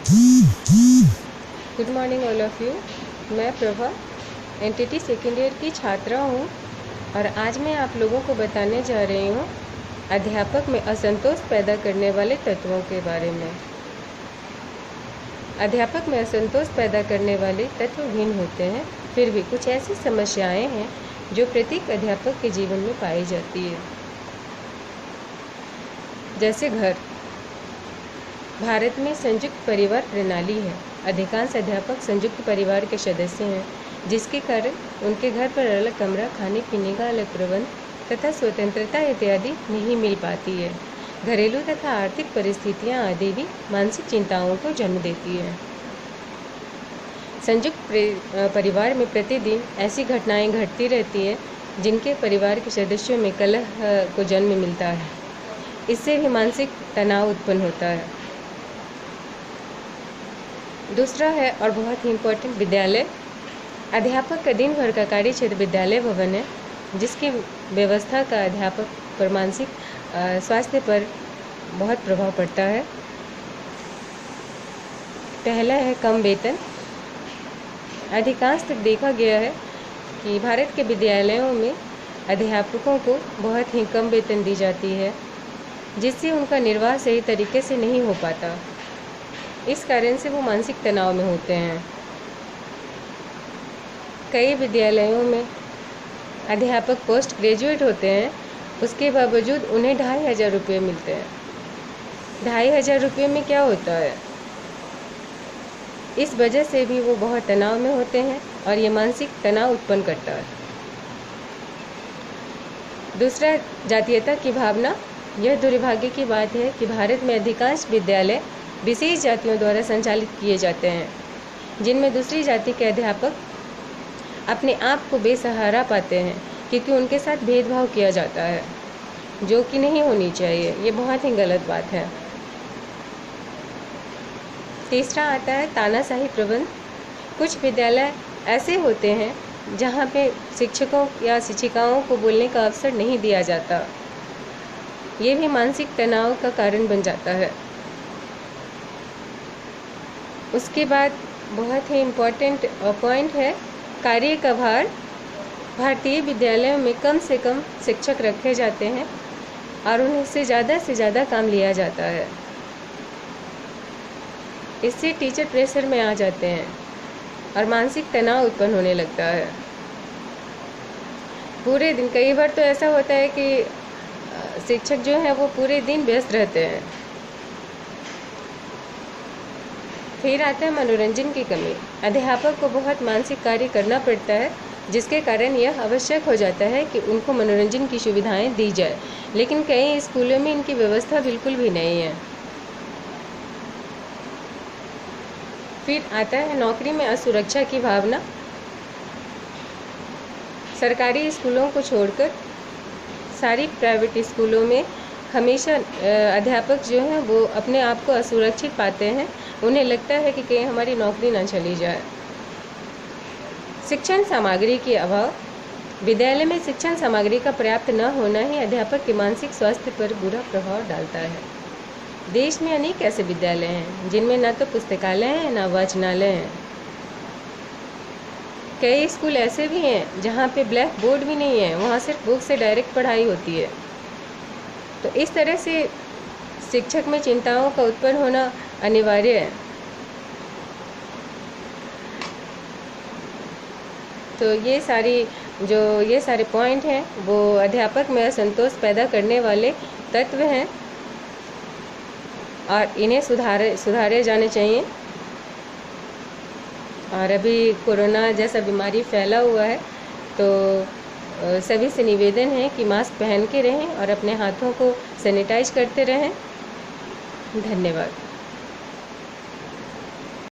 Good morning all of you. मैं Prabha entity second year की छात्रा हूँ और आज मैं आप लोगों को बताने जा रही हूँ अध्यापक में असंतोष पैदा करने वाले तत्वों के बारे में। अध्यापक में असंतोष पैदा करने वाले तत्व भिन्न होते हैं, फिर भी कुछ ऐसी समस्याएं हैं जो प्रत्येक अध्यापक के जीवन में पाई जाती है। जैसे घर। भारत में संयुक्त परिवार प्रणाली है। अधिकांश अध्यापक संयुक्त परिवार के सदस्य हैं, जिसके कारण उनके घर पर अलग कमरा, खाने पीने का अलग प्रबंध तथा स्वतंत्रता इत्यादि नहीं मिल पाती है। घरेलू तथा आर्थिक परिस्थितियां आदि भी मानसिक चिंताओं को जन्म देती है। संयुक्त परिवार में प्रतिदिन ऐसी घटनाएं घटती रहती है जिनके परिवार के सदस्यों में कलह को जन्म मिलता है। इससे भी मानसिक तनाव उत्पन्न होता है। दूसरा है और बहुत ही इम्पोर्टेंट विद्यालय। अध्यापक का दिन भर का कार्य क्षेत्र विद्यालय भवन है, जिसकी व्यवस्था का अध्यापक पर मानसिक स्वास्थ्य पर बहुत प्रभाव पड़ता है। पहला है कम वेतन। अधिकांशतः देखा गया है कि भारत के विद्यालयों में अध्यापकों को बहुत ही कम वेतन दी जाती है, जिससे उनका निर्वाह सही तरीके से नहीं हो पाता। इस कारण से वो मानसिक तनाव में होते हैं। कई विद्यालयों में अध्यापक पोस्ट ग्रेजुएट होते हैं, उसके बावजूद उन्हें 2500 रुपये मिलते हैं। 2500 रुपये में क्या होता है? इस वजह से भी वो बहुत तनाव में होते हैं और ये मानसिक तनाव उत्पन्न करता है। दूसरा, जातीयता की भावना। यह दुर्भाग्य की बात है कि भारत में अधिकांश विद्यालय विशेष जातियों द्वारा संचालित किए जाते हैं, जिनमें दूसरी जाति के अध्यापक अपने आप को बेसहारा पाते हैं क्योंकि उनके साथ भेदभाव किया जाता है, जो कि नहीं होनी चाहिए। ये बहुत ही गलत बात है। तीसरा आता है तानाशाही प्रबंध। कुछ विद्यालय ऐसे होते हैं जहाँ पे शिक्षकों या शिक्षिकाओं को बोलने का अवसर नहीं दिया जाता। ये भी मानसिक तनाव का कारण बन जाता है। उसके बाद बहुत ही इम्पोर्टेंट पॉइंट है कार्य का भार। भारतीय विद्यालयों में कम से कम शिक्षक रखे जाते हैं और उन्हें से ज़्यादा काम लिया जाता है। इससे टीचर प्रेशर में आ जाते हैं और मानसिक तनाव उत्पन्न होने लगता है। पूरे दिन, कई बार तो ऐसा होता है कि शिक्षक जो है वो पूरे दिन व्यस्त रहते हैं। फिर आता है मनोरंजन की कमी। अध्यापक को बहुत मानसिक कार्य करना पड़ता है, जिसके कारण यह आवश्यक हो जाता है कि उनको मनोरंजन की सुविधाएं दी जाए, लेकिन कई स्कूलों में इनकी व्यवस्था बिल्कुल भी नहीं है। फिर आता है नौकरी में असुरक्षा की भावना। सरकारी स्कूलों को छोड़कर सारी प्राइवेट स्कूलों में हमेशा अध्यापक जो हैं वो अपने आप को असुरक्षित पाते हैं। उन्हें लगता है कि कहीं हमारी नौकरी ना चली जाए। शिक्षण सामग्री के अभाव। विद्यालय में शिक्षण सामग्री का पर्याप्त न होना ही अध्यापक के मानसिक स्वास्थ्य पर बुरा प्रभाव डालता है। देश में अनेक ऐसे विद्यालय हैं जिनमें न तो पुस्तकालय हैं न वाचनालय हैं। कई स्कूल ऐसे भी हैं जहाँ पे ब्लैक बोर्ड भी नहीं है, वहाँ सिर्फ बुक से डायरेक्ट पढ़ाई होती है। तो इस तरह से शिक्षक में चिंताओं का उत्पन्न होना अनिवार्य है। तो ये सारे पॉइंट हैं वो अध्यापक में असंतोष पैदा करने वाले तत्व हैं और इन्हें सुधारे जाने चाहिए। और अभी कोरोना जैसा बीमारी फैला हुआ है, तो सभी से निवेदन है कि मास्क पहन के रहें और अपने हाथों को सैनिटाइज करते रहें। धन्यवाद।